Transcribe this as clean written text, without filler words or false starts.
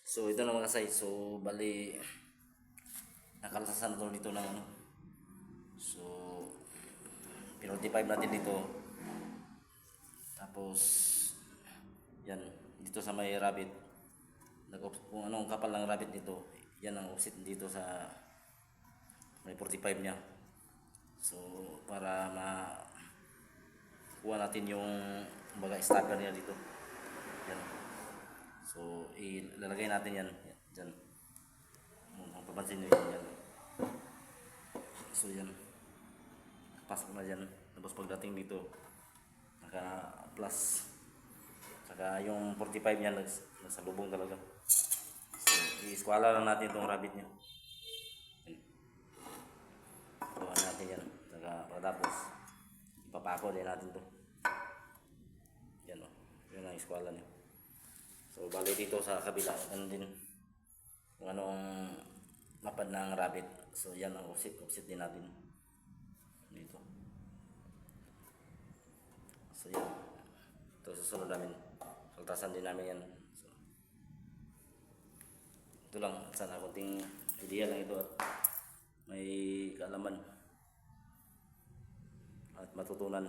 So ito na mga size. So bali nakalasasan na to dito ng ano. So 45 natin dito. Tapos yan dito sa may rabbit. Kung anong kapal ng rabbit dito, yan ang offset dito sa may 45 niya. So para kuha natin yung baga stopper niya dito. Yan. So ilalagay natin yan dyan. Kung papansin nyo yan. So yan. Pasok na dyan. Tapos pagdating dito, naka plus. Saka yung 45 niya nasa lubong talaga. So i-squala lang natin itong rabbit niya. Kuha natin yan. Saka pagkatapos ipapako din natin to. Yan o. Yan ang iskwala niya. So bali dito sa kabila ano din kung anong lapad ng rabbit. So yan ang offset din natin dito. So yan. Ito susunod namin. Saltasan din namin yan. So, ito lang. Sana konting idea lang ito at may kaalaman at matutunan.